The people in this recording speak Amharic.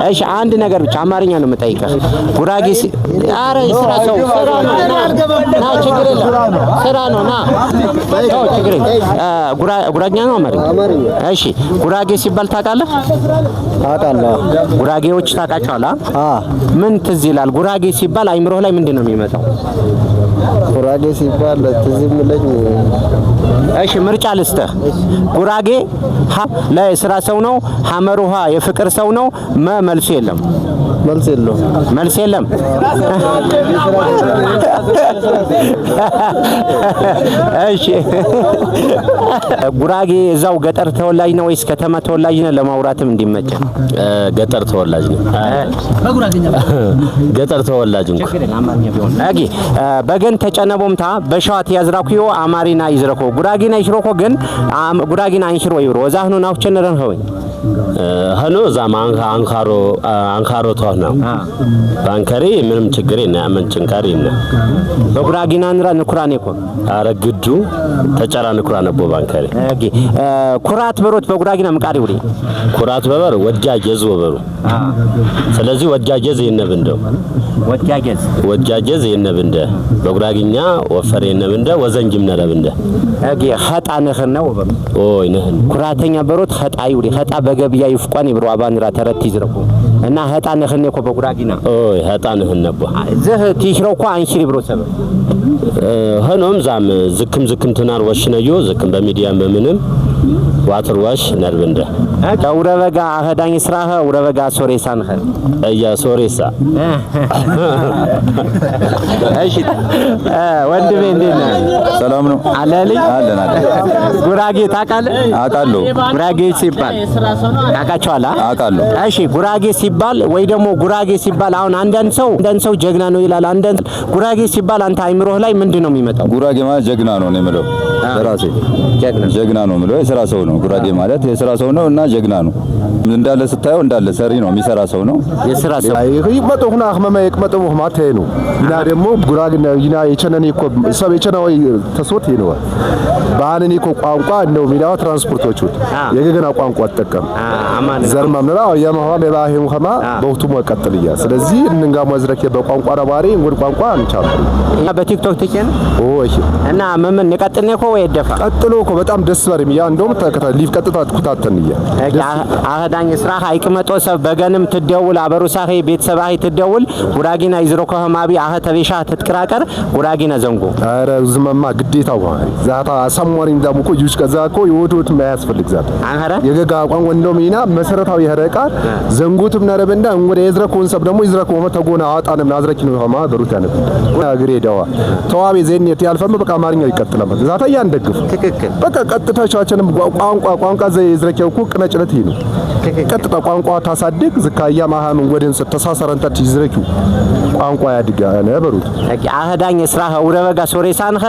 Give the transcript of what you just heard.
እሺ አንድ ነገር ብቻ አማርኛ ነው የምጠይቀህ። ጉራጌ አረ ስራ ሰው ስራ ነው ና ችግር የለም ስራ ነው ና ተው ችግር ጉራጌኛ ነው አማርኛ። እሺ ጉራጌ ሲባል ታውቃለህ? አውቃለሁ። ጉራጌዎች ታውቃቸዋለህ? ምን ትዝ ይላል? ጉራጌ ሲባል አይምሮህ ላይ ምንድን ነው የሚመጣው? ጉራጌ ሲባል ትዝ የሚለኝ እሺ ምርጫ ልስጥህ። ጉራጌ ለስራ ሰው ነው፣ ሐመሩሃ የፍቅር ሰው ነው፣ መልሱ የለም። መልስ የለም። እሺ ጉራጌ እዛው ገጠር ተወላጅ ነው ወይስ ከተማ ተወላጅ ነው? ለማውራትም እንዲመጭ ገጠር ተወላጅ ነው። ገጠር ተወላጅ ነው። አጊ በገን ተጨነቦምታ በሻዋት ያዝራኩዮ አማሪና ይዝረኮ ጉራጌና ይሽሮኮ ግን ጉራጌና አንሽሮ ይብሮ ወዛህኑ ናውቸነረን ሆይ ሀኖ ዛማ አንካሮ ተሆነው ባንከሪ ምንም ችግር የለም። ምን ጭንካሪ የለም። በጉራጌና ንራ ንኩራኔ እኮ አረግዱ ተጨራ ንኩራኔ ቦ ባንከሪ አጊ ኩራት በሮት በጉራጌና ምቃሪ ውሪ ኩራት በበር ወጃጀዝ ወበሩ ስለዚህ ወጃጀዝ የነብንደው ወጃጀዝ የነብንደ በጉራጌኛ ወፈር የነብንደ ወዘንጅም ነረብንደ አጊ ኸጣነህ ነው ወበሩ ኦይ ነህ ኩራተኛ በሮት ኸጣይ ውሪ ኸጣ በገብያ ይፍቋን ይብሩ አባንራ ተረት ይዝረኩ እና ኸጣነህ ነው እኮ በጉራጌና ኦይ ኸጣነህ ነቦ ዘህ ቲሽሮኩ አንሽሪ ብሮ ሰበ ሆኖም ዛም ዝክም ተናር ወሽነዮ ዝክም በሚዲያ በምንም ዋተር ዋሽ ነርብንደ አውረበጋ አህዳኝ ስራህ አውረበጋ ሶሬሳን እያ ሶሬሳ እሺ ወንድሜ እንዴት ነህ? ሰላም ነው አለልኝ አለን ጉራጌ ታውቃለህ? አውቃለሁ። ጉራጌ ሲባል ታውቃቸዋለህ? አውቃለሁ። እሺ ጉራጌ ሲባል ወይ ደግሞ ጉራጌ ሲባል አሁን አንዳንድ ሰው ጀግና ነው ይላል። አንዳንድ ጉራጌ ሲባል አንተ አይምሮህ ላይ ምንድን ነው የሚመጣው? ጉራጌ ማለት ጀግና ነው ነው የምለው ለራሴ ጀግና ነው የምለው የሥራ ሰው ነው። ጉራጌ ማለት የሥራ ሰው ነው እና ጀግና ነው። እንዳለ ስታየው እንዳለ ሰሪ ነው የሚሰራ ሰው ነው። የሥራ ሰው ይመጣውና አህመማ ይቀመጠው ማተይ ነው እና ደግሞ ጉራጌና ይና የቸነኔ እኮ ሰብ የቸናዊ ተሶት ይነዋ ባነኔ እኮ ቋንቋ እንደው ሚዳው ትራንስፖርቶቹ የገገና ቋንቋ ተጠቀም ዘርማም ነው የማዋ ለባህም ከማ በውቱ መቀጠልያ ስለዚህ እንንጋ መዝረክ በቋንቋ ረባሪ እንግዲህ ቋንቋ አንቻሉ እና በቲክቶክ ተከን ኦይ እና ምን ነቀጥኔ እኮ ወይ ደፋ ቀጥሎ እኮ በጣም ደስ ባሪም ያ እንደውም ተከታታይ ሊፍ ቀጥታ ተኩታተንያ አህዳኝ ስራ አይቅመጦ ሰብ በገንም ትደውል አበሩሳኺ ቤተሰባኺ ትደውል ጉራጌና ይዝሮ ከማቢ አህተቤሻ ተትከራቀር ጉራጌና ዘንጎ አረ ዝመማ ግዴታው ዛታ አሳሞሪን ዳሙኮ ይውሽ ከዛኮ ይወዶት ማያስፈልግ ዛታ አንኸረ የገጋ ቋንቋ እንደው ሚና መሰረታዊ ህረቃር ዘንጉትም ነረበንዳ እንግዲህ የዝረኮን ሰብ ደግሞ ይዝረኮ ተጎና አጣንም ናዝረኪ ነው ማ በሩት ያነብ አግሬ ዳዋ ተዋቤ ዘይነት ያልፈም በቃ አማርኛው ይቀጥላል ዛታ ያንደግፍ ትክክል በቃ ቀጥታቻችንም ቋንቋ ዘይዝረከው እኮ ቅነጭለት ይኑ ቀጥታ ቋንቋ ታሳድግ ዝካያ ማሃም ወደን ተሳሰረንታ ይዝረኪው ቋንቋ ያድጋ ነበሩት አህዳኝ ስራ ወረበጋ ሶሬሳንኸ